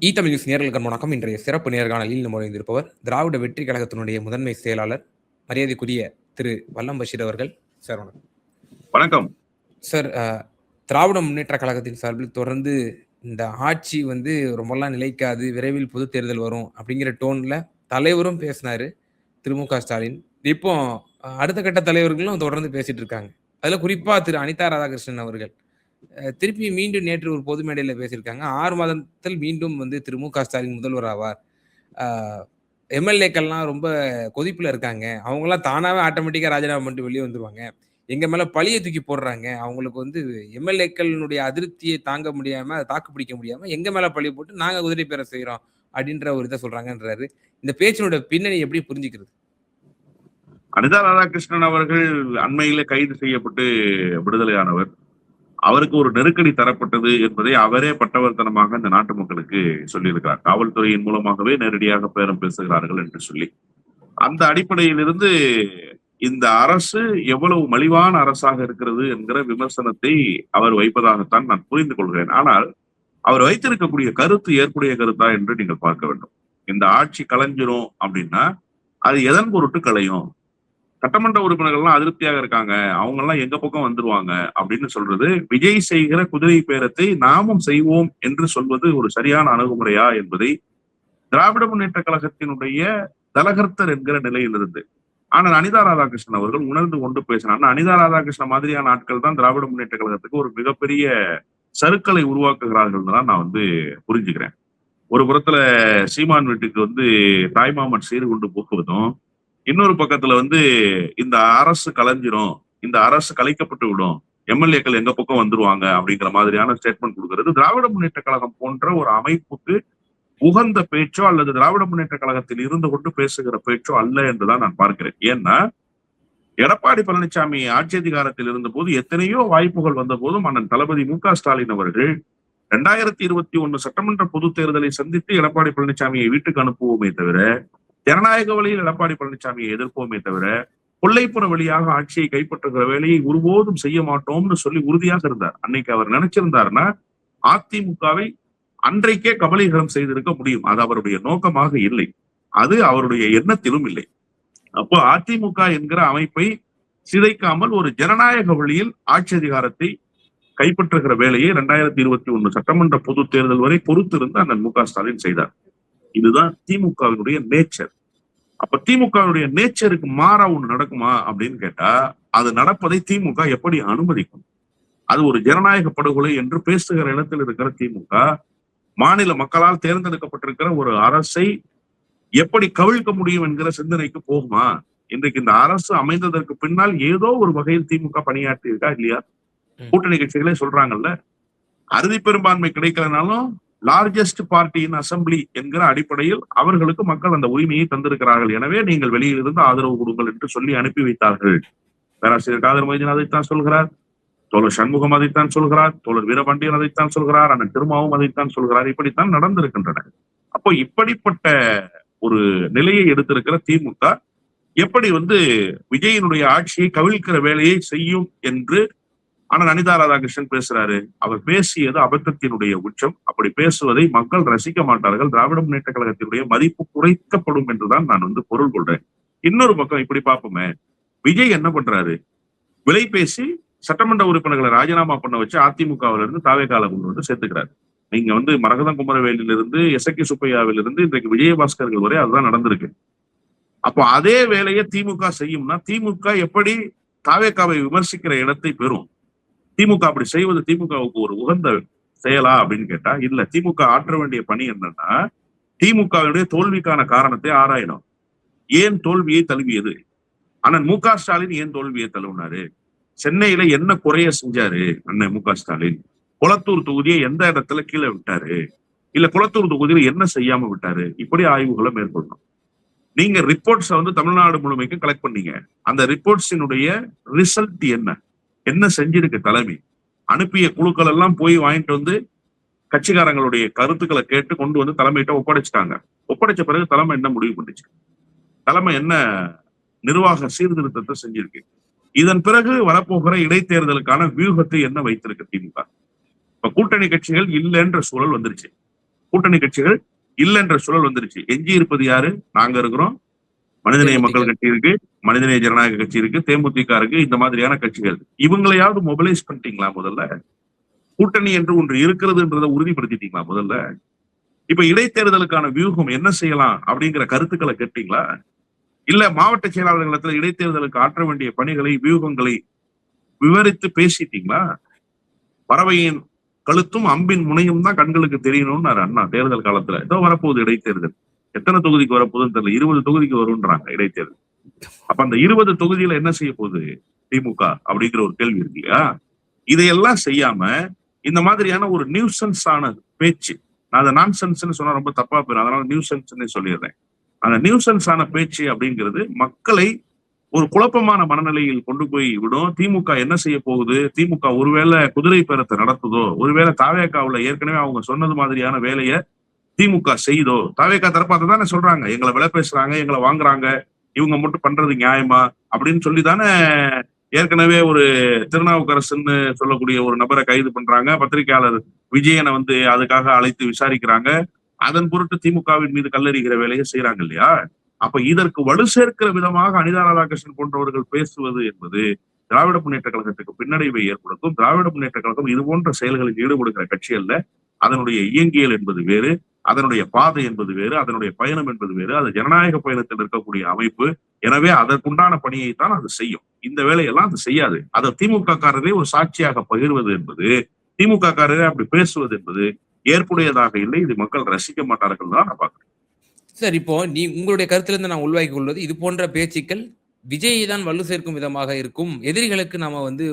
Tamil news நேயர்களுக்கு வணக்கம். இன்றைய சிறப்பு நேர்காணலில் நம்ம இணைந்திருப்பவர் திராவிட வெற்றி கழகத்தினுடைய முதன்மை செயலாளர் மரியாதைக்குரிய திரு வல்லம் பஷீர் அவர்கள். சார் வணக்கம். வணக்கம் சார். திராவிட முன்னேற்ற கழகத்தின் சார்பில் தொடர்ந்து இந்த ஆட்சி ரொம்பலாம் நிலைக்காது, விரைவில் பொது தேர்தல் வரும் அப்படிங்கிற டோன்ல தலைவரும் பேசினாரு திரு மு.க. ஸ்டாலின். இப்போ அடுத்த கட்ட தலைவர்களும் தொடர்ந்து பேசிட்டு இருக்காங்க. அதுல குறிப்பா திரு அனிதா ராதாகிருஷ்ணன் அவர்கள் திருப்பி மீண்டும் நேற்று ஒரு பொது மேடையில பேசியிருக்காங்க. 6 மாதத்தில் மீண்டும் திரு மு.க. ஸ்டாலின் முதல்வர் ஆவார். எம்எல்ஏக்கள்லாம் ரொம்ப கொதிப்புல இருக்காங்க. அவங்களாம் தானாவே ஆட்டோமேட்டிக்கா ராஜினாமா பண்ணிட்டு வெளியே வந்துருவாங்க. எங்க மேல பழிய தூக்கி போடுறாங்க. அவங்களுக்கு எம்எல்ஏக்களுடைய அதிருப்தியை தாங்க முடியாம, அதை தாக்கு பிடிக்க முடியாம எங்க மேல பழிய போட்டு நாங்க குதிரை பேர செய்யறோம் அப்படின்ற ஒரு இதை சொல்றாங்கன்றாரு. இந்த பேச்சினுடைய பின்னணி எப்படி புரிஞ்சுக்கிறது? அனிதா ராதாகிருஷ்ணன் அவர்கள் அண்மையில கைது செய்யப்பட்டு விடுதலையானவர். அவருக்கு ஒரு நெருக்கடி தரப்பட்டது என்பதை அவரே பட்டவர்த்தனமாக இந்த நாட்டு மக்களுக்கு சொல்லியிருக்கிறார். காவல்துறையின் மூலமாகவே நேரடியாக பேரம் பேசுகிறார்கள் என்று சொல்லி, அந்த அடிப்படையிலிருந்து இந்த அரசு எவ்வளவு மலிவான அரசாக இருக்கிறது என்கிற விமர்சனத்தை அவர் வைப்பதாகத்தான் நான் புரிந்து கொள்கிறேன். ஆனால் அவர் வைத்திருக்கக்கூடிய கருத்து ஏற்புடைய கருத்தா என்று நீங்கள் பார்க்க வேண்டும். இந்த ஆட்சி கலைஞ்சிரும் அப்படின்னா அது எதன் பொருட்டு கலையும்? சட்டமன்ற உறுப்பினர்கள்லாம் அதிருப்தியாக இருக்காங்க, அவங்க எல்லாம் எங்க பக்கம் வந்துருவாங்க அப்படின்னு சொல்றது, விஜய் செய்கிற குதிரை பேரத்தை நாமும் செய்வோம் என்று சொல்வது ஒரு சரியான அணுகுமுறையா என்பதை திராவிட முன்னேற்ற கழகத்தினுடைய தலகர்த்தர் என்கிற நிலையிலிருந்து ஆனால் அனிதா ராதாகிருஷ்ணன் அவர்கள் உணர்ந்து கொண்டு பேசினார். அனிதா ராதாகிருஷ்ணன் மாதிரியான ஆட்கள் தான் திராவிட முன்னேற்ற கழகத்துக்கு ஒரு மிகப்பெரிய சறுக்களை உருவாக்குகிறார்கள் தான் நான் புரிஞ்சுக்கிறேன். ஒரு புறத்துல சீமான் வீட்டுக்கு தாய்மாமன் சீர் கொண்டு போக்குவதும், இன்னொரு பக்கத்துல இந்த அரசு கலைஞ்சிரும், இந்த அரசு கலைக்கப்பட்டு விடும், எம்எல்ஏக்கள் எங்க பக்கம் வந்துருவாங்க அப்படிங்கிற மாதிரியான ஸ்டேட்மெண்ட் கொடுக்கிறது திராவிட முன்னேற்ற கழகம் போன்ற ஒரு அமைப்புக்கு உகந்த பேச்சோ அல்லது திராவிட முன்னேற்ற கழகத்தில் இருந்து கொண்டு பேசுகிற பேச்சோ அல்ல என்றுதான் நான் பார்க்கிறேன். ஏன்னா எடப்பாடி பழனிசாமி ஆட்சி அதிகாரத்தில் இருந்த போது எத்தனையோ வாய்ப்புகள் வந்த போதும் அண்ணன் தளபதி மு.க. ஸ்டாலின் அவர்கள் 2021 சட்டமன்ற பொது தேர்தலை சந்தித்து எடப்பாடி பழனிசாமியை வீட்டுக்கு அனுப்புவோமே தவிர, ஜனநாயக வழியில் எடப்பாடி பழனிசாமியை எதிர்ப்போமே தவிர, கொள்ளைப்புற வழியாக ஆட்சியை கைப்பற்றுகிற வேலையை ஒருபோதும் செய்ய மாட்டோம்னு சொல்லி உறுதியாக இருந்தார். அன்னைக்கு அவர் நினைச்சிருந்தாருன்னா அதிமுகவை அன்றைக்கே கபலீகரம் செய்திருக்க முடியும். அது அவருடைய நோக்கமாக இல்லை, அது அவருடைய எண்ணத்திலும் இல்லை. அப்போ அதிமுக என்கிற அமைப்பை சிதைக்காமல் ஒரு ஜனநாயக வழியில் ஆட்சி அதிகாரத்தை கைப்பற்றுகிற வேலையை 2021 சட்டமன்ற பொது தேர்தல் வரை பொறுத்திருந்து அண்ணன் மு.க. ஸ்டாலின் செய்தார். இதுதான் திமுகவினுடைய நேச்சர். அப்ப திமுகவினுடைய நேச்சருக்கு மாறா ஒண்ணு நடக்குமா அப்படின்னு கேட்டா, அது நடப்பதை திமுக எப்படி அனுமதிக்கும்? அது ஒரு ஜனநாயக படுகொலை என்று பேசுகிற இடத்தில் இருக்கிற திமுக, மாநில மக்களால் தேர்ந்தெடுக்கப்பட்டிருக்கிற ஒரு அரசை எப்படி கவிழ்க்க முடியும் என்கிற சிந்தனைக்கு போகுமா? இன்றைக்கு இந்த அரசு அமைந்ததற்கு பின்னால் ஏதோ ஒரு வகையில் திமுக பணியாற்றி இருக்கா இல்லையா? கூட்டணி கட்சிகளே சொல்றாங்கல்ல, அறுதி பெரும்பான்மை கிடைக்கலனாலும் லார்ஜஸ்ட் பார்ட்டி இன் அசம்பிளி என்கிற அடிப்படையில் அவர்களுக்கு மக்கள் அந்த உரிமையை தந்திருக்கிறார்கள். எனவே நீங்கள் வெளியிலிருந்து ஆதரவு கொடுங்கள் என்று சொல்லி அனுப்பி வைத்தார்கள். பேராசிரியர் காதர் மொய்தீன் அதைத்தான் சொல்கிறார், தோழர் சண்முகம் அதைத்தான் சொல்கிறார், தோழர் வீரபாண்டியன் அதைத்தான் சொல்கிறார், அண்ணன் திருமாவும் அதைத்தான் சொல்கிறார். இப்படித்தான் நடந்திருக்கின்றன. அப்போ இப்படிப்பட்ட ஒரு நிலையை எடுத்திருக்கிற திமுக எப்படி விஜயனுடைய ஆட்சியை கவிழ்க்கிற வேலையை செய்யும் என்று ஆனால் அனிதா ராதாகிருஷ்ணன் பேசுறாரு. அவர் பேசியது அபத்தத்தினுடைய உச்சம். அப்படி பேசுவதை மக்கள் ரசிக்க மாட்டார்கள். திராவிட முன்னேற்ற கழகத்தினுடைய மதிப்பு குறைக்கப்படும் என்றுதான் நான் பொருள் கொள்றேன். இன்னொரு பக்கம் இப்படி பார்ப்போமே, விஜய் என்ன பண்றாரு? விலை பேசி சட்டமன்ற உறுப்பினர்களை ராஜினாமா பண்ண வச்சு அதிமுகவில இருந்து தாவேகால கொண்டு சேர்த்துக்கிறாரு. நீங்க மரகதம் குமரவேலிலிருந்து எஸ்.கே. சுப்பையாவிலிருந்து இன்றைக்கு விஜயபாஸ்கர்கள் வரை அதுதான் நடந்திருக்கு. அப்போ அதே வேலையை திமுக செய்யும்னா திமுக எப்படி தாவேகாவை விமர்சிக்கிற இடத்தை பெறும்? திமுக அப்படி செய்வது திமுகவுக்கு ஒரு உகந்த செயலா அப்படின்னு கேட்டா இல்ல. திமுக ஆற்ற வேண்டிய பணி என்னன்னா, திமுகவுடைய தோல்விக்கான காரணத்தை ஆராயணும். ஏன் தோல்வியை தழுவியது? அண்ணன் மு.க. ஸ்டாலின் ஏன் தோல்வியை தழுவினாரு? சென்னையில என்ன குறைய செஞ்சாரு அண்ணன் மு.க. ஸ்டாலின்? குளத்தூர் தொகுதியை எந்த இடத்துல கீழே விட்டாரு? இல்ல குளத்தூர் தொகுதியில என்ன செய்யாம விட்டாரு? இப்படி ஆய்வுகளை மேற்கொள்ளணும். நீங்க ரிப்போர்ட்ஸை தமிழ்நாடு முழுமைக்கு கலெக்ட் பண்ணீங்க. அந்த ரிப்போர்ட்ஸினுடைய ரிசல்ட் என்ன செஞ்சிருக்கு தலைமை? அனுப்பிய குழுக்கள் எல்லாம் போய் வாங்கிட்டு கட்சிக்காரங்களுடைய கருத்துக்களை கேட்டு கொண்டு தலைமையிட்ட ஒப்படைச்சிட்டாங்க. ஒப்படைச்ச பிறகு தலைமை என்ன முடிவு பண்ணிச்சு? தலைமை என்ன நிர்வாக சீர்திருத்தத்தை செஞ்சிருக்கு? இதன் பிறகு வரப்போகிற இடைத்தேர்தலுக்கான வியூகத்தை என்ன வைத்திருக்கு திமுக? இப்ப கூட்டணி கட்சிகள் இல்லைன்ற சூழல் வந்துருச்சு. கூட்டணி கட்சிகள் இல்லைன்ற சூழல் வந்துருச்சு. எஞ்சி இருப்பது யாரு? நாங்க இருக்கிறோம், மனிதநேய மக்கள் தேமுதிக. கட்சி இருக்கு, மனிதநேய ஜனநாயக கட்சி இருக்கு, தேமுதிக இருக்கு, இந்த மாதிரியான கட்சிகள். இவங்களையாவது மொபிலைஸ் பண்ணிட்டீங்களா முதல்ல? கூட்டணி என்று ஒன்று இருக்கிறதுன்றதை உறுதிப்படுத்திட்டீங்களா முதல்ல? இப்ப இடைத்தேர்தலுக்கான வியூகம் என்ன செய்யலாம் அப்படிங்கிற கருத்துக்களை கேட்டீங்களா? இல்ல மாவட்ட செயலாளர்களிடத்துல இடைத்தேர்தலுக்கு ஆற்ற வேண்டிய பணிகளை, வியூகங்களை விவரித்து பேசிட்டீங்களா? பறவையின் கழுத்தும் அம்பின் முனையும் தான் கண்களுக்கு தெரியணும்னு அண்ணா தேர்தல் காலத்துல. ஏதோ வரப்போகுது இடைத்தேர்தல். எத்தனை தொகுதிக்கு வரப்போகுதுன்னு தெரியல. 20 தொகுதிக்கு வரும்ன்றாங்க இடைத்தேர்தல். அப்ப அந்த 20 தொகுதியில என்ன செய்ய போகுது திமுக அப்படிங்கிற ஒரு கேள்வி இருக்கு இல்லையா? இதையெல்லாம் செய்யாம இந்த மாதிரியான ஒரு நியூசன்ஸ் ஆன பேச்சு, நான் அதை நான்சென்ஸ்ன்னு சொன்னா ரொம்ப தப்பா போயிடும், அதனால நியூசன்ஸ் சொல்லிடுறேன். அந்த நியூசன்ஸ் ஆன பேச்சு அப்படிங்கிறது மக்களை ஒரு குழப்பமான மனநிலையில் கொண்டு போய் விடும். திமுக என்ன செய்ய போகுது? திமுக ஒருவேளை குதிரை பேரத்தை நடத்துதோ, ஒருவேளை தாவேகாவுல ஏற்கனவே அவங்க சொன்னது மாதிரியான வேலையை திமுக செய்தோ, தாவேகா தரப்பு அதை தானே சொல்றாங்க, எங்களை விலை பேசுறாங்க, எங்களை வாங்குறாங்க, இவங்க மட்டும் பண்றது நியாயமா அப்படின்னு சொல்லிதானே ஏற்கனவே ஒரு திருநாவுக்கரசுன்னு சொல்லக்கூடிய ஒரு நபரை கைது பண்றாங்க. பத்திரிகையாளர் விஜயனை வந்து அதுக்காக அழைத்து விசாரிக்கிறாங்க. அதன் பொருட்டு திமுகவின் மீது கல்லெறிகிற வேலையை செய்யறாங்க இல்லையா? அப்ப இதற்கு வலு சேர்க்கிற விதமாக அனிதா ராதாகிருஷ்ணன் போன்றவர்கள் பேசுவது என்பது திராவிட முன்னேற்ற கழகத்துக்கு பின்னடைவை ஏற்படுத்தும். திராவிட முன்னேற்ற கழகம் இது போன்ற செயல்களில் ஈடுபடுகிற கட்சி அல்ல. அதனுடைய இயங்கியல் என்பது வேறு, அதனுடைய பாதை என்பது வேறு, அதனுடைய பயணம் என்பது வேறு. அது ஜனநாயக பயணத்தில் இருக்கக்கூடிய அமைப்பு. எனவே அதற்குண்டான பணியை தான் அது செய்யும். இந்த வேலையெல்லாம் அது செய்யாது. அதை திமுக காரரே ஒரு சாட்சியாக பகிர்வது என்பது, திமுக காரரே அப்படி பேசுவது என்பது ஏற்புடையதாக இல்லை. இது மக்கள் ரசிக்க மாட்டார்கள் தான் நான் பாக்குறேன். சார், இப்போ உங்களுடைய கருத்திலிருந்து நான் உள்வாங்கிக் கொள்வது, இது போன்ற பேச்சுக்கள் விஜயை தான் வலு சேர்க்கும் விதமாக இருக்கும். எதிரிகளுக்கு நாம வந்து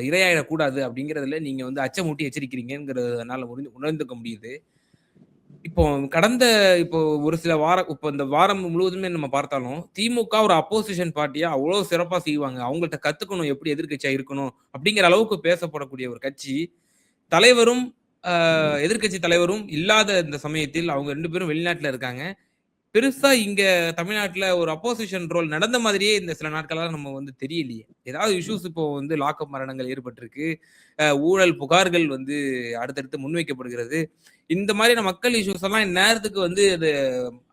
இரையாயிடக்கூடாது அப்படிங்கிறதுல நீங்க வந்து அச்சமூட்டி எச்சரிக்கிறீங்கிறதுனால உணர்ந்துக்க முடியுது. இப்போ இப்போ ஒரு சில இப்போ இந்த வாரம் முழுவதுமே நம்ம பார்த்தாலும் திமுக ஒரு அப்போசிஷன் பார்ட்டியா அவ்வளவு சிறப்பா செய்வாங்க. அவங்கள்ட்ட கத்துக்கணும் எப்படி எதிர்க்கட்சியா இருக்கணும் அப்படிங்கிற அளவுக்கு பேசப்படக்கூடிய ஒரு கட்சி. தலைவரும் எதிர்க்கட்சி தலைவரும் இல்லாத இந்த சமயத்தில் அவங்க 2 பேரும் வெளிநாட்டுல இருக்காங்க. பெருசா இங்க தமிழ்நாட்டுல ஒரு அப்போசிஷன் ரோல் நடந்த மாதிரியே இந்த சில நாட்களா நம்ம வந்து தெரியலையே. ஏதாவது இஷ்யூஸ் இப்போ வந்து லாக்அப் மரணங்கள் ஏற்பட்டிருக்கு. ஊழல் புகார்கள் வந்து அடுத்தடுத்து முன்வைக்கப்படுகிறது. இந்த மாதிரியான மக்கள் இஷ்யூஸ் எல்லாம் இந்நேரத்துக்கு வந்து அது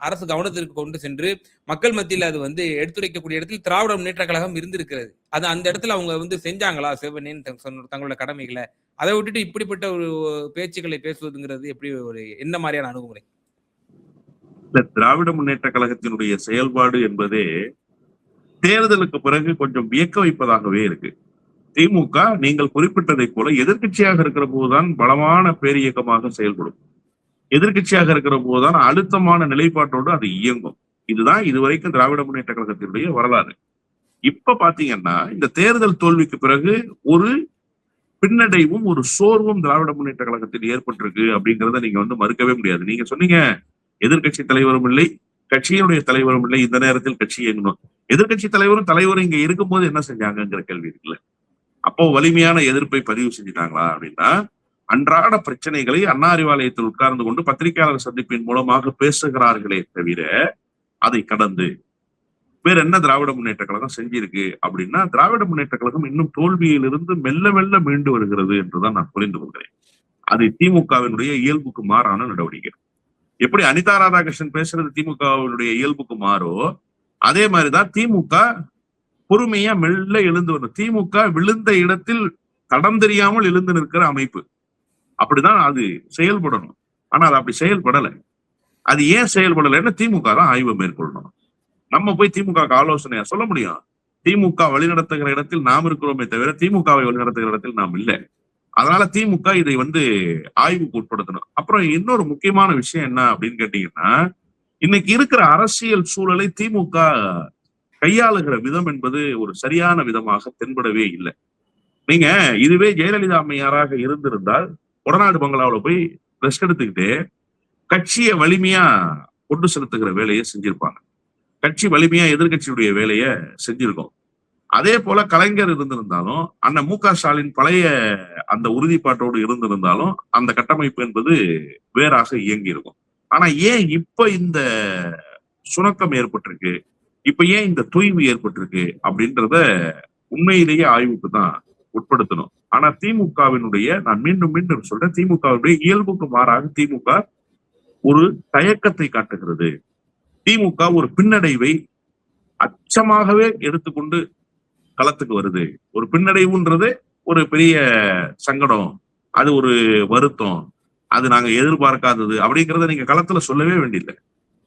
அரசு கவனத்திற்கு கொண்டு சென்று மக்கள் மத்தியில் அது வந்து எடுத்துரைக்கக்கூடிய இடத்தில் திராவிட முன்னேற்ற கழகம் இருந்திருக்கிறது. அது அந்த இடத்துல அவங்க வந்து செஞ்சாங்களா சிவனேன்னு தங்களோட கடமைகளை? அதை விட்டுட்டு இப்படிப்பட்ட ஒரு பேச்சுக்களை பேசுவதுங்கிறது எப்படி ஒரு என்ன மாதிரியான அணுகுமுறை? இல்ல, திராவிட முன்னேற்ற கழகத்தினுடைய செயல்பாடு என்பதே தேர்தலுக்கு பிறகு கொஞ்சம் வியக்க வைப்பதாகவே இருக்கு. திமுக நீங்கள் குறிப்பிட்டதை போல எதிர்க்கட்சியாக இருக்கிற போதுதான் பலமான பேரியக்கமாக செயல்படும். எதிர்க்கட்சியாக இருக்கிற போதுதான் அழுத்தமான நிலைப்பாட்டோடு அது இயங்கும். இதுதான் இதுவரைக்கும் திராவிட முன்னேற்ற கழகத்தினுடைய வரலாறு. இப்ப பாத்தீங்கன்னா இந்த தேர்தல் தோல்விக்கு பிறகு ஒரு பின்னடைவும் ஒரு சோர்வும் திராவிட முன்னேற்ற கழகத்தில் ஏற்பட்டிருக்கு அப்படிங்கிறத நீங்க வந்து மறுக்கவே முடியாது. நீங்க சொன்னீங்க எதிர்கட்சி தலைவரும் இல்லை, கட்சியினுடைய தலைவரும் இல்லை, இந்த நேரத்தில் கட்சி இயங்கணும். எதிர்கட்சி தலைவரும் இங்க இருக்கும்போது என்ன செஞ்சாங்கிற கேள்வி இருக்குல்ல. அப்போ வலிமையான எதிர்ப்பை பதிவு செஞ்சுட்டாங்களா அப்படின்னா, அன்றாட பிரச்சனைகளை அண்ணா அறிவாலயத்தில் உட்கார்ந்து கொண்டு பத்திரிகையாளர் சந்திப்பின் மூலமாக பேசுகிறார்களே தவிர அதை கடந்து வேற என்ன திராவிட முன்னேற்ற கழகம் செஞ்சிருக்கு அப்படின்னா, திராவிட முன்னேற்ற கழகம் இன்னும் தோல்வியிலிருந்து மெல்ல மெல்ல மீண்டு வருகிறது என்றுதான் நான் புரிந்து கொள்கிறேன். அது திமுகவினுடைய இயல்புக்கு மாறான நடவடிக்கை. எப்படி அனிதா ராதாகிருஷ்ணன் பேசுறது திமுகவினுடைய இயல்புக்கு மாறோ, அதே மாதிரிதான் திமுக பொறுமையா மெல்ல எழுந்து வரும். திமுக விழுந்த இடத்தில் தடம் தெரியாமல் எழுந்து நிற்கிற அமைப்பு. அப்படிதான் அது செயல்படணும். ஆனா அது அப்படி செயல்படலை. அது ஏன் செயல்படலைன்னு திமுக தான் ஆய்வு மேற்கொள்ளணும். நம்ம போய் திமுக ஆலோசனையா சொல்ல முடியும்? திமுக வழிநடத்துகிற இடத்தில் நாம் இருக்கிறோமே தவிர திமுகவை வழிநடத்துகிற இடத்தில் நாம் இல்லை. அதனால திமுக இதை வந்து ஆய்வுக்கு உட்படுத்தணும். அப்புறம் இன்னொரு முக்கியமான விஷயம் என்ன அப்படின்னு கேட்டீங்கன்னா, இன்னைக்கு இருக்கிற அரசியல் சூழலை திமுக கையாளுகிற விதம் என்பது ஒரு சரியான விதமாக தென்படவே இல்லை. நீங்க இதுவே ஜெயலலிதா அம்மையாராக இருந்திருந்தால் கொடநாடு பங்களாவில் போய் ரெஸ்ட் எடுத்துக்கிட்டு கட்சியை வலிமையா கொண்டு செலுத்துகிற வேலையை செஞ்சிருப்பாங்க. கட்சி வலிமையா எதிர்கட்சியுடைய வேலையை செஞ்சிருக்கோம். அதே போல கலைஞர் இருந்திருந்தாலும், அண்ணன் மு.க. ஸ்டாலின் பழைய அந்த உறுதிப்பாட்டோடு இருந்திருந்தாலும் அந்த கட்டமைப்பு என்பது வேறாக இயங்கி இருக்கும். ஆனா ஏன் இப்ப இந்த சுணக்கம் ஏற்பட்டிருக்கு, இப்ப ஏன் இந்த தொய்வு ஏற்பட்டிருக்கு அப்படின்றத உண்மையிலேயே ஆய்வுக்கு தான் உட்படுத்தணும். ஆனா திமுகவினுடைய, நான் மீண்டும் மீண்டும் சொல்றேன், திமுகவுடைய இயல்புக்கு மாறாக திமுக ஒரு தயக்கத்தை காட்டுகிறது. திமுக ஒரு பின்னடைவை அச்சமாகவே எடுத்துக்கொண்டு களத்துக்கு வருது. ஒரு பின்னடைவுன்றது ஒரு பெரிய சங்கடம், அது ஒரு வருத்தம், அது நாங்க எதிர்பார்க்காதது அப்படிங்கிறத நீங்க களத்துல சொல்லவே வேண்டியதில்லை.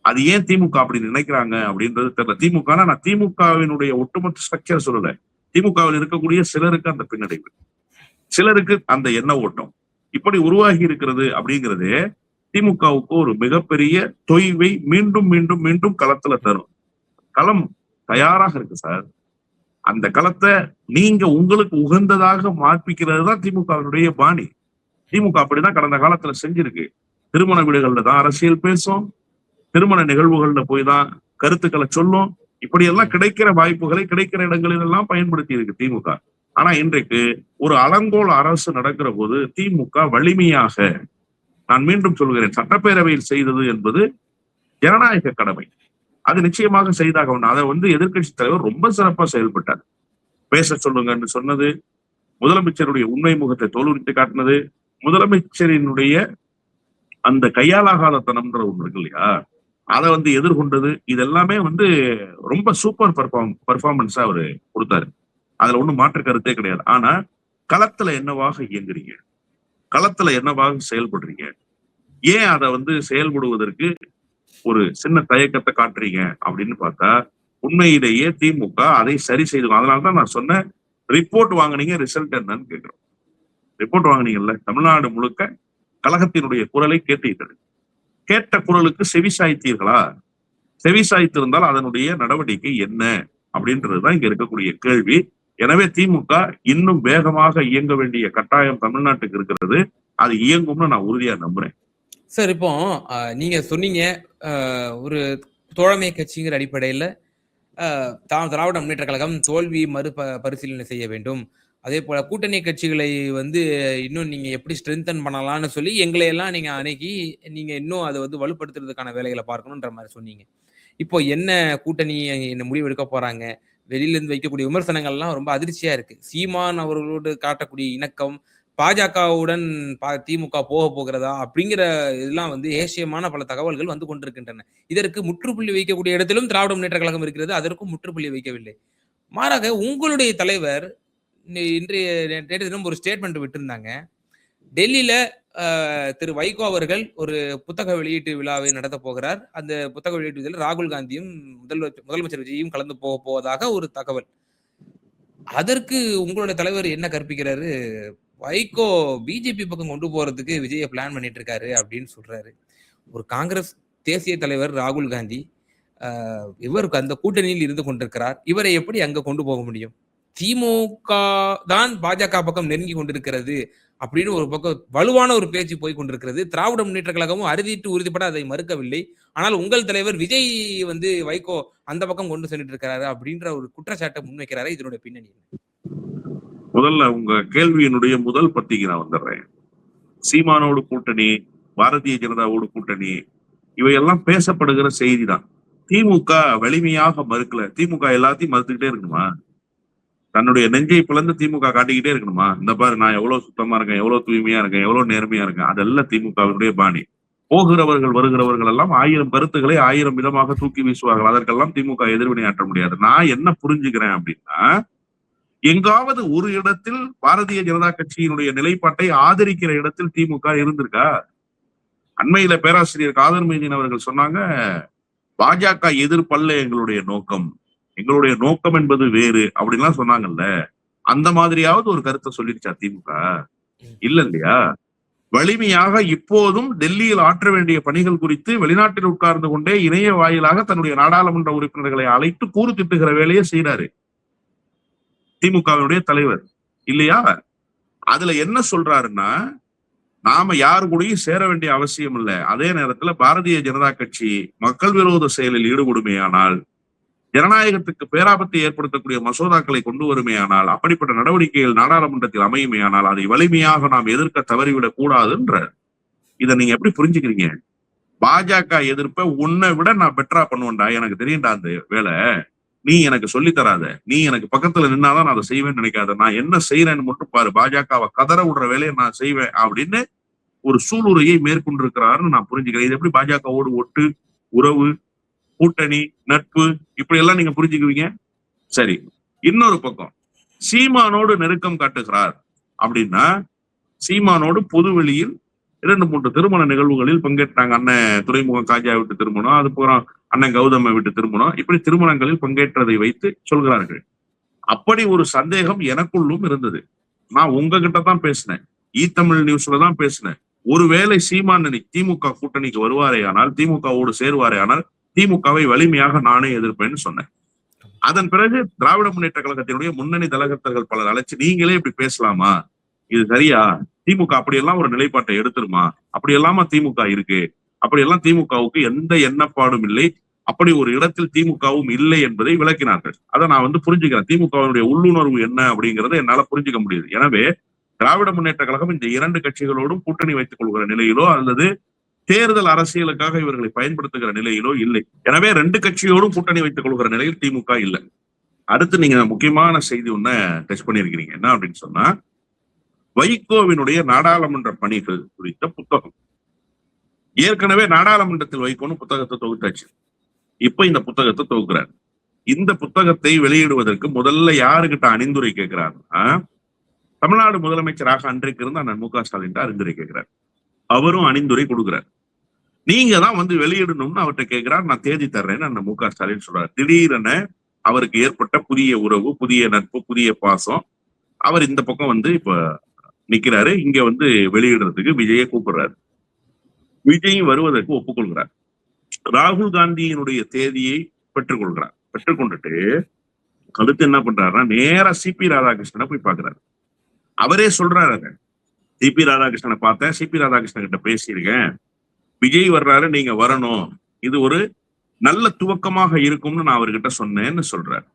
அது ஏன் திமுக அப்படி நினைக்கிறாங்க அப்படின்றது தெரியல. திமுகனா நான் திமுகவினுடைய ஒட்டுமொத்த ஸ்ட்ரக்சர் சொல்லல. திமுகவில் இருக்கக்கூடிய சிலருக்கு அந்த பின்னடைவு, சிலருக்கு அந்த எண்ண ஓட்டம் இப்படி உருவாகி இருக்கிறது அப்படிங்கிறது திமுகவுக்கு ஒரு மிகப்பெரிய தொய்வை மீண்டும் மீண்டும் மீண்டும் களத்துல தரும். களம் தயாராக இருக்கு சார். அந்த களத்தை நீங்க உங்களுக்கு உகந்ததாக மாற்பிக்கிறது தான் திமுகவினுடைய பாணி. திமுக அப்படிதான் கடந்த காலத்துல செஞ்சிருக்கு. திருமண வீடுகள்ல தான் அரசியல் பேசும், திருமண நிகழ்வுகள்ல போய் தான் கருத்துக்களை சொல்லும். இப்படி எல்லாம் கிடைக்கிற வாய்ப்புகளை கிடைக்கிற இடங்களில் எல்லாம் பயன்படுத்தி இருக்கு திமுக. ஆனா இன்றைக்கு ஒரு அலங்கோல அரசு நடக்கிற போது திமுக வலிமையாக, நான் மீண்டும் சொல்கிறேன், சட்டப்பேரவையில் செய்தது என்பது ஜனநாயக கடமை. அது நிச்சயமாக செய்தாக ஒண்ணு. அதை எதிர்க்கட்சி தலைவர் ரொம்ப சிறப்பா செயல்பட்டார். பேச சொல்லுங்கன்னு சொன்னது, முதலமைச்சருடைய உண்மை முகத்தை தோலுரித்து காட்டினது, முதலமைச்சரினுடைய அந்த கையாலாகாத தனம்ன்ற ஒண்ணு இருக்கு இல்லையா, அதை எதிர்கொண்டது, இதெல்லாமே ரொம்ப சூப்பர் பர்ஃபார்மன்ஸா அவரு கொடுத்தாரு. அதுல ஒண்ணும் மாற்று கருத்தே கிடையாது. ஆனா களத்துல என்னவாக இயங்குறீங்க, களத்துல என்னவாக செயல்படுறீங்க, ஏன் அதை செயல்படுவதற்கு ஒரு சின்ன தயக்கத்தை காட்டுறீங்க அப்படின்னு பார்த்தா, உண்மையிலேயே திமுக அதை சரி செய்து. அதனாலதான் நான் சொன்னேன், ரிப்போர்ட் வாங்கினீங்க, ரிசல்ட் என்னன்னு கேட்கிறோம். ரிப்போர்ட் வாங்கினீங்கல்ல, தமிழ்நாடு முழுக்க கழகத்தினுடைய குரலை கேட்டீர்கள். கேட்ட குரலுக்கு செவிசாய்த்தீர்களா? செவிசாய்த்திருந்தால் அதனுடைய நடவடிக்கை என்ன அப்படின்றதுதான் இங்க இருக்கக்கூடிய கேள்வி. எனவே திமுக இன்னும் வேகமாக இயங்க வேண்டிய கட்டாயம் தமிழ்நாட்டுக்கு இருக்கிறது. அது இயங்கும்னு நான் உறுதியா நம்புறேன். சார், இப்போ நீங்க சொன்னீங்க, ஒரு தோழமை கட்சிங்கிற அடிப்படையில திராவிட முன்னேற்ற கழகம் தோல்வி பரிசீலனை செய்ய வேண்டும். அதே போல கூட்டணி கட்சிகளை இன்னும் நீங்க எப்படி ஸ்ட்ரென்தன் பண்ணலாம்னு சொல்லி எங்களை எல்லாம் நீங்க அணுகி நீங்க இன்னும் அதை வலுப்படுத்துறதுக்கான வேலைகளை பார்க்கணுன்ற மாதிரி சொன்னீங்க. இப்போ என்ன கூட்டணி என்ன முடிவு எடுக்க போறாங்க? வெளியில இருந்து வைக்கக்கூடிய விமர்சனங்கள்லாம் ரொம்ப அதிர்ச்சியா இருக்கு. சீமான் அவர்களோடு காட்டக்கூடிய இணக்கம், பாஜகவுடன் திமுக போக போகிறதா அப்படிங்கிற இதெல்லாம் ஏசியமான பல தகவல்கள் வந்து கொண்டிருக்கின்றன. இதற்கு முற்றுப்புள்ளி வைக்கக்கூடிய இடத்திலும் திராவிட முன்னேற்ற கழகம் இருக்கிறது. அதற்கும் முற்றுப்புள்ளி வைக்கவில்லை. மாறாக உங்களுடைய தலைவர் இன்றைய நேற்று தினம் ஒரு ஸ்டேட்மெண்ட் விட்டிருந்தாங்க. டெல்லியில திரு வைகோ அவர்கள் ஒரு புத்தக வெளியீட்டு விழாவை நடத்த போகிறார். அந்த புத்தக வெளியீட்டு விழாவில் ராகுல் காந்தியும் முதலமைச்சர் விஜயும் கலந்து போவதாக ஒரு தகவல். அதற்கு உங்களுடைய தலைவர் என்ன கற்பிக்கிறாரு? வைகோ பிஜேபி பக்கம் கொண்டு போறதுக்கு விஜய பிளான் பண்ணிட்டு இருக்காரு அப்படின்னு சொல்றாரு. ஒரு காங்கிரஸ் தேசிய தலைவர் ராகுல் காந்தி இவருக்கு அந்த கூட்டணியில் இருந்து கொண்டிருக்கிறார். இவரை எப்படி அங்க கொண்டு போக முடியும்? திமுக தான் பாஜக பக்கம் நெருங்கி கொண்டிருக்கிறது அப்படின்னு ஒரு பக்கம் வலுவான ஒரு பேச்சு போய் கொண்டிருக்கிறது. திராவிட முன்னேற்ற கழகமும் அறுதிட்டு உறுதிப்பட அதை மறுக்கவில்லை. ஆனால் உங்கள் தலைவர் விஜய் வைகோ அந்த பக்கம் கொண்டு சென்றுட்டு இருக்கிறாரு அப்படின்ற ஒரு குற்றச்சாட்டை முன்வைக்கிறாரு. இதனுடைய பின்னணி முதல்ல உங்க கேள்வியினுடைய முதல் பத்திக்கு நான் வந்துடுறேன். சீமானோடு கூட்டணி, பாரதிய ஜனதாவோடு கூட்டணி, இவையெல்லாம் பேசப்படுகிற செய்தி தான். திமுக வலிமையாக மறுக்கல. திமுக எல்லாத்தையும் மறுத்துக்கிட்டே இருக்கணுமா? தன்னுடைய நெஞ்சை பிளந்து திமுக காட்டிக்கிட்டே இருக்கணுமா? இந்த பாரு, நான் எவ்வளவு சுத்தமா இருக்கேன், எவ்வளவு தூய்மையா இருக்கேன், எவ்வளவு நேர்மையா இருக்கேன். அதெல்லாம் திமுகவினுடைய பாணி. போகிறவர்கள் வருகிறவர்கள் எல்லாம் 1000 கருத்துக்களை 1000 விதமாக தூக்கி வீசுவார்கள். அதற்கெல்லாம் திமுக எதிர்வினையாற்ற முடியாது. நான் என்ன புரிஞ்சுக்கிறேன் அப்படின்னா, எங்காவது ஒரு இடத்தில் பாரதிய ஜனதா கட்சியினுடைய நிலைப்பாட்டை ஆதரிக்கிற இடத்தில் திமுக இருந்திருக்கா? அண்மையில பேராசிரியர் காதர் மைதீன் அவர்கள் சொன்னாங்க, பாஜக எதிர்ப்பல்ல எங்களுடைய நோக்கம், எங்களுடைய நோக்கம் என்பது வேறு அப்படின்லாம் சொன்னாங்கல்ல. அந்த மாதிரியாவது ஒரு கருத்தை சொல்லிருச்சா திமுக? இல்ல இல்லையா? வலிமையாக இப்போதும் டெல்லியில் ஆற்ற வேண்டிய பணிகள் குறித்து வெளிநாட்டில் உட்கார்ந்து கொண்டே இணைய வாயிலாக தன்னுடைய நாடாளுமன்ற உறுப்பினர்களை அழைத்து கூறு திட்டுகிற வேலையை செய்யறாரு திமுகவினுடைய தலைவர், இல்லையா? அதுல என்ன சொல்றாருன்னா, நாம யாரு கூடயும் சேர வேண்டிய அவசியம் இல்லை. அதே நேரத்துல பாரதிய ஜனதா கட்சி மக்கள் விரோத செயலில் ஈடுபடுமேயானால், ஜனநாயகத்துக்கு பேராபத்தை ஏற்படுத்தக்கூடிய மசோதாக்களை கொண்டு வருமேயானால், அப்படிப்பட்ட நடவடிக்கைகள் நாடாளுமன்றத்தில் அமையுமேயானால் அதை வலிமையாக நாம் எதிர்க்க தவறிவிடக் கூடாதுன்ற. இதை நீங்க எப்படி புரிஞ்சுக்கிறீங்க? பாஜக எதிர்ப்ப உன்னை விட நான் பெட்டரா பண்ணுவேன்டா, எனக்கு தெரியும்டா அந்த வேலை, நீ எனக்கு சொல்லி தராத, நீ எனக்கு பக்கத்துல நின்னாதான் நான் அதை செய்வேன்னு நினைக்காத, நான் என்ன செய்யறேன்னு மட்டும் பாரு, பாஜகவை கதற விடுற வேலையை நான் செய்வேன் அப்படின்னு ஒரு சூளுரையை மேற்கொண்டிருக்கிறாருன்னு நான் புரிஞ்சுக்கிறேன். இது எப்படி பாஜகவோடு ஒட்டு, உறவு, கூட்டணி, நட்பு இப்படி எல்லாம் நீங்க புரிஞ்சுக்குவீங்க? சரி, இன்னொரு பக்கம் சீமானோடு நெருக்கம் காட்டுகிறார் அப்படின்னா, சீமானோடு பொது வெளியில் 2-3 திருமண நிகழ்வுகளில் பங்கேற்றாங்க. அண்ணன் துறைமுகம் காஜா விட்டு திருமணம், அதுக்கப்புறம் அண்ணன் கௌதம விட்டு திருமணம், இப்படி திருமணங்களில் பங்கேற்றதை வைத்து சொல்கிறார்கள். அப்படி ஒரு சந்தேகம் எனக்குள்ளும் இருந்தது. நான் உங்ககிட்ட தான் பேசினேன், தமிழ் நியூஸ்ல தான் பேசினேன். ஒருவேளை சீமான் திமுக கூட்டணிக்கு வருவாரே ஆனால், திமுகவோடு சேருவாரே ஆனால், திமுகவை வலிமையாக நானே எதிர்ப்பேன்னு சொன்னேன். அதன் பிறகு திராவிட முன்னேற்ற கழகத்தினுடைய முன்னணி தலகர்த்தர்கள் பலர் அழைச்சு, நீங்களே இப்படி பேசலாமா, இது சரியா, திமுக அப்படியெல்லாம் ஒரு நிலைப்பாட்டை எடுத்துருமா, அப்படி எல்லாமா திமுக இருக்கு, அப்படியெல்லாம் திமுகவுக்கு எந்த எண்ணப்பாடும் இல்லை, அப்படி ஒரு இடத்தில் திமுகவும் இல்லை என்பதை விளக்கினார்கள். அதை நான் புரிஞ்சுக்கிறேன். திமுகவினுடைய உள்ளுணர்வு என்ன அப்படிங்கறத என்னால புரிஞ்சுக்க முடியுது. எனவே திராவிட முன்னேற்ற கழகம் இந்த 2 கட்சிகளோடும் கூட்டணி வைத்துக் கொள்கிற நிலையிலோ அல்லது தேர்தல் அரசியலுக்காக இவர்களை பயன்படுத்துகிற நிலையிலோ இல்லை. எனவே 2 கட்சியோடும் கூட்டணி வைத்துக் கொள்கிற நிலையில் திமுக இல்லை. அடுத்து நீங்க முக்கியமான செய்தி ஒண்ண டச் பண்ணிருக்கிறீங்க. என்ன அப்படின்னு சொன்னா, வைகோவினுடைய நாடாளுமன்ற பணிகள் குறித்த புத்தகம். ஏற்கனவே நாடாளுமன்றத்தில் வைகோன்னு புத்தகத்தை தொகுத்தாச்சு. இப்ப இந்த புத்தகத்தை தொகுக்கிறார். இந்த புத்தகத்தை வெளியிடுவதற்கு முதல்ல யாருகிட்ட அணிந்துரை கேட்கிறாருன்னா, தமிழ்நாடு முதலமைச்சராக அன்றைக்கு இருந்த அண்ணன் மு.க. ஸ்டாலின் அணிந்துரை கேட்கிறார். அவரும் அணிந்துரை கொடுக்கிறார். நீங்க தான் வெளியிடணும்னு அவர்கிட்ட கேட்கிறார். நான் தேதி தர்றேன்னு அண்ணன் மு.க. ஸ்டாலின் சொல்றாரு. திடீரென அவருக்கு ஏற்பட்ட புதிய உறவு, புதிய நட்பு, புதிய பாசம், அவர் இந்த பக்கம் இப்ப நிக்கிறாரு. இங்க வெளியிடுறதுக்கு விஜயை கூப்பிடுறாரு. விஜயும் வருவதற்கு ஒப்புக்கொள்கிறார். ராகுல் காந்தியினுடைய தேதியை பெற்றுக்கொள்கிறார். பெற்றுக்கொண்டுட்டு அடுத்து என்ன பண்றாருன்னா, நேரா சிபி ராதாகிருஷ்ணனை போய் பாக்குறாரு. அவரே சொல்றாரு, சிபி ராதாகிருஷ்ணனை பார்த்தேன், சிபி ராதாகிருஷ்ணன் கிட்ட பேசியிருக்கேன், விஜய் வர்றாரு, நீங்க வரணும், இது ஒரு நல்ல துவக்கமாக இருக்கும்னு நான் அவர்கிட்ட சொன்னேன்னு சொல்றாரு.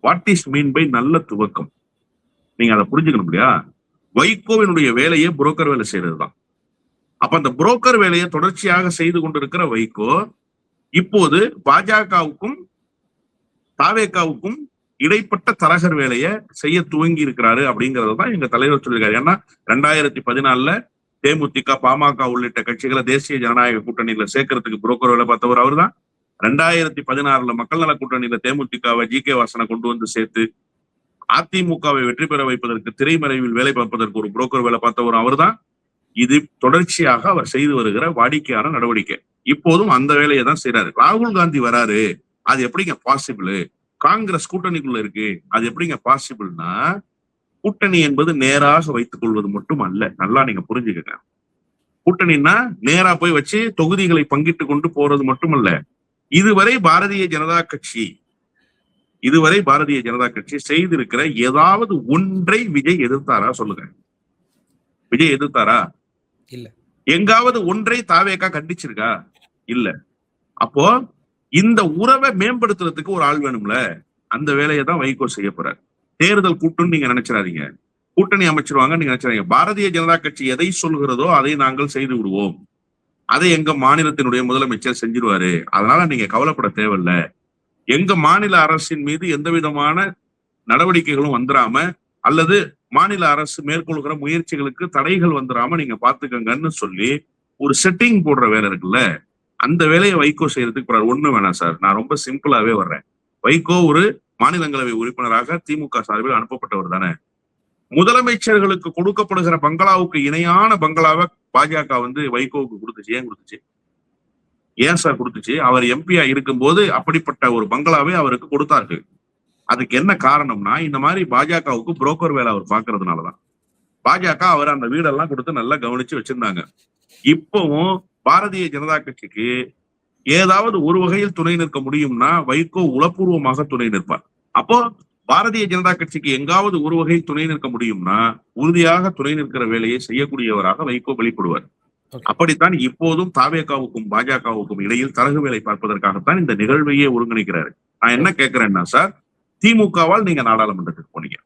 வாட் இஸ் மீன் பை நல்ல துவக்கம்? நீங்க அதை புரிஞ்சுக்கணும் இல்லையா? வைகோவினுடைய வேலையை புரோக்கர் வேலை செய்யறதுதான். அப்ப அந்த புரோக்கர் வேலையை தொடர்ச்சியாக செய்து கொண்டிருக்கிற வைகோ இப்போது பாஜகவுக்கும் தாவேகாவுக்கும் இடைப்பட்ட தரகர் வேலையை செய்ய துவங்கி இருக்கிறாரு அப்படிங்கறதான் எங்க தலைவர் சொல்லியிருக்காரு. ஏன்னா 2014 தேமுதிக, பாமக உள்ளிட்ட கட்சிகளை தேசிய ஜனநாயக கூட்டணியில சேர்க்கறதுக்கு புரோக்கர் வேலை பார்த்தவர் அவர் தான். 2016 மக்கள் நல கூட்டணியில தேமுதிகவை ஜி.கே. வாசனை கொண்டு சேர்த்து அதிமுகவை வெற்றி பெற வைப்பதற்கு திரைமறைவில் வேலை பார்ப்பதற்கு ஒரு புரோக்கர் வேலை பார்த்தவர் அவர் தான். இது தொடர்ச்சியாக அவர் செய்து வருகிற வாடிக்கையான நடவடிக்கை. இப்போதும் அந்த வேலையை தான் செய்யறாரு. ராகுல் காந்தி வராரு, அது எப்படிங்க பாசிபிள்? காங்கிரஸ் கூட்டணிக்குள்ள இருக்கு, அது எப்படிங்க பாசிபிள்னா, கூட்டணி என்பது நேராக வைத்துக் கொள்வது மட்டும் அல்ல. நல்லா நீங்க புரிஞ்சுக்கங்க. கூட்டணின்னா நேரா போய் வச்சு தொகுதிகளை பங்கிட்டு கொண்டு போறது மட்டுமல்ல. இதுவரை பாரதிய ஜனதா கட்சி செய்திருக்கிற ஏதாவது ஒன்றை விஜய் எதிர்த்தாரா? சொல்லுங்க. விஜய் எதிர்த்தாரா? இல்ல. எங்காவது ஒன்றை தாவேகா கண்டிச்சிருக்கா? இல்ல. அப்போ இந்த உறவை மேம்படுத்துறதுக்கு ஒரு ஆள் வேணும்ல, அந்த வேலையை தான் வைகோ செய்ய போறாரு. தேர்தல் கூட்டணி நீங்க நினைச்சிடாதீங்க, கூட்டணி அமைச்சிருவாங்க நீங்க நினைச்சிடாதீங்க. பாரதிய ஜனதா கட்சி எதை சொல்கிறதோ அதை நாங்கள் செய்து விடுவோம், அதை எங்க மாநிலத்தினுடைய முதலமைச்சர் செஞ்சிருவாரு, அதனால நீங்க கவலைப்பட தேவையில்ல. எங்க மாநில அரசின் மீது எந்த விதமான நடவடிக்கைகளும் வந்துடாம அல்லது மாநில அரசு மேற்கொள்கிற முயற்சிகளுக்கு தடைகள் வந்துடாம நீங்க பாத்துக்கங்கன்னு சொல்லி ஒரு செட்டிங் போடுற வேலை இருக்குல்ல, அந்த வேலையை வைகோ செய்யறதுக்கு போறாரு. ஒண்ணு வேணாம் சார், நான் ரொம்ப சிம்பிளாவே வர்றேன். வைகோ ஒரு மாநிலங்களவை உறுப்பினராக திமுக சார்பில் அனுப்பப்பட்டவர் தானே. முதலமைச்சர்களுக்கு கொடுக்கப்படுகிற பங்களாவுக்கு இணையான பங்களாவை பாஜக வைகோவுக்கு கொடுத்துச்சு. ஏன் கொடுத்துச்சு? ஏன் சார் கொடுத்துச்சு? அவர் எம்பியா இருக்கும்போது அப்படிப்பட்ட ஒரு பங்களாவை அவருக்கு கொடுத்தார்கள். அதுக்கு என்ன காரணம்னா, இந்த மாதிரி பாஜகவுக்கு புரோக்கர் வேலை அவர் பாக்குறதுனாலதான். பாஜக அவர் அந்த வீடெல்லாம் கொடுத்து நல்லா கவனிச்சு வச்சிருந்தாங்க. இப்பவும் பாரதிய ஜனதா கட்சிக்கு ஏதாவது ஒரு வகையில் துணை நிற்க முடியும்னா வைகோ உளப்பூர்வமாக துணை நிற்பார். அப்போ பாரதிய ஜனதா கட்சிக்கு எங்காவது ஒரு வகையில் துணை நிற்க முடியும்னா உறுதியாக துணை நிற்கிற வேலையை செய்யக்கூடியவராக வைகோ வெளிப்படுவார். அப்படித்தான் இப்போதும் தாவேகாவுக்கும் பாஜகவுக்கும் இடையில் தரகு வேலை பார்ப்பதற்காகத்தான் இந்த நிகழ்வையே ஒருங்கிணைக்கிறாரு. நான் என்ன கேட்கிறேன்னா சார், திமுகவால் நீங்க நாடாளுமன்றத்துக்கு போனீங்க,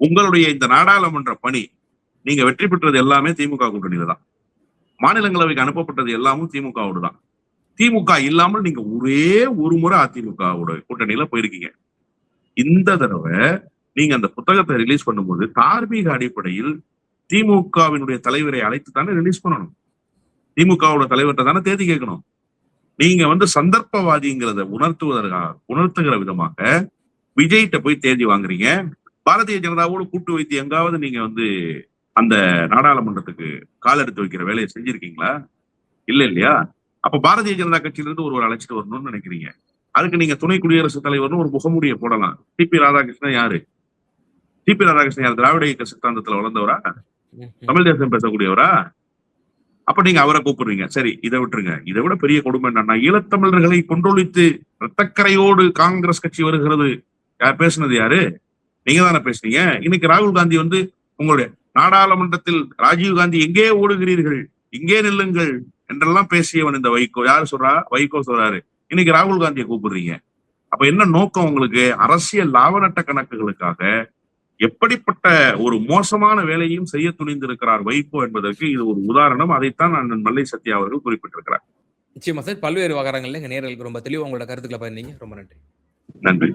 உங்களுடைய இந்த நாடாளுமன்ற பணி நீங்க வெற்றி பெற்றது எல்லாமே திமுக கூட்டணியில தான். மாநிலங்களவைக்கு அனுப்பப்பட்டது எல்லாமும் திமுகவோடு தான். திமுக இல்லாமல் நீங்க ஒரே ஒரு முறை அதிமுகவோட கூட்டணியில போயிருக்கீங்க. இந்த தடவை நீங்க அந்த புத்தகத்தை ரிலீஸ் பண்ணும்போது தார்மீக அடிப்படையில் திமுகவினுடைய தலைவரை அழைத்து தானே ரிலீஸ் பண்ணணும். திமுகவோட தலைவர்கிட்ட தானே தேதி கேட்கணும். நீங்க வந்து சந்தர்ப்பவாதிங்கிறத உணர்த்துகிற விதமாக விஜய்கிட்ட போய் தேதி வாங்குறீங்க. பாரதிய ஜனதாவோடு கூட்டு வைத்து எங்காவது நீங்க வந்து அந்த நாடாளுமன்றத்துக்கு கால் எடுத்து வைக்கிற வேலையை செஞ்சிருக்கீங்களா? இல்ல இல்லையா? அப்ப பாரதிய ஜனதா கட்சியிலிருந்து ஒருவர் அழைச்சிட்டு வரணும்னு நினைக்கிறீங்க. அதுக்கு நீங்க துணை குடியரசுத் தலைவர்னு ஒரு முகமூடியை போடலாம். டிபி ராதாகிருஷ்ணன் யாரு? டிபி ராதாகிருஷ்ணன் யார்? திராவிட இயக்க சித்தாந்தத்துல வளர்ந்தவரா? தமிழ் தேசம் பேசக்கூடியவரா? அப்ப நீங்க அவரை கூப்பிடுறீங்க. சரி, இதை விட்டுருங்க. இதை விட பெரிய கொடுமை என்னன்னா, ஈழத்தமிழர்களை கொன்றொழித்து இரத்தக்கரையோடு காங்கிரஸ் கட்சி வருகிறது. பேசுனது யாரு? நீங்க தானே பேசுனீங்க. இன்னைக்கு ராகுல் காந்தி வந்து உங்களுடைய நாடாளுமன்றத்தில் ராஜீவ் காந்தி எங்கே ஓடுகிறீர்கள், இங்கே நில்லுங்கள் என்றெல்லாம் பேசியவன் இந்த வைகோ. யாரு சொல்றா? வைகோ சொல்றாரு. இன்னைக்கு ராகுல் காந்தியை கூப்பிடுறீங்க. அப்ப என்ன நோக்கம் உங்களுக்கு? அரசியல் லாப நட்ட கணக்குகளுக்காக எப்படிப்பட்ட ஒரு மோசமான வேலையும் செய்ய துணிந்திருக்கிறார் வைகோ என்பதற்கு இது ஒரு உதாரணம். அதைத்தான் அண்ணன் மல்லை சத்யா அவர்கள் குறிப்பிட்டிருக்கிறார். நிச்சயமா சார். பல்வேறு விவகாரங்கள்ல எங்க நேயர்களுக்கு ரொம்ப தெளிவா உங்களோட கருத்துக்களை பகிர்ந்தீங்க. ரொம்ப நன்றி. நன்றி.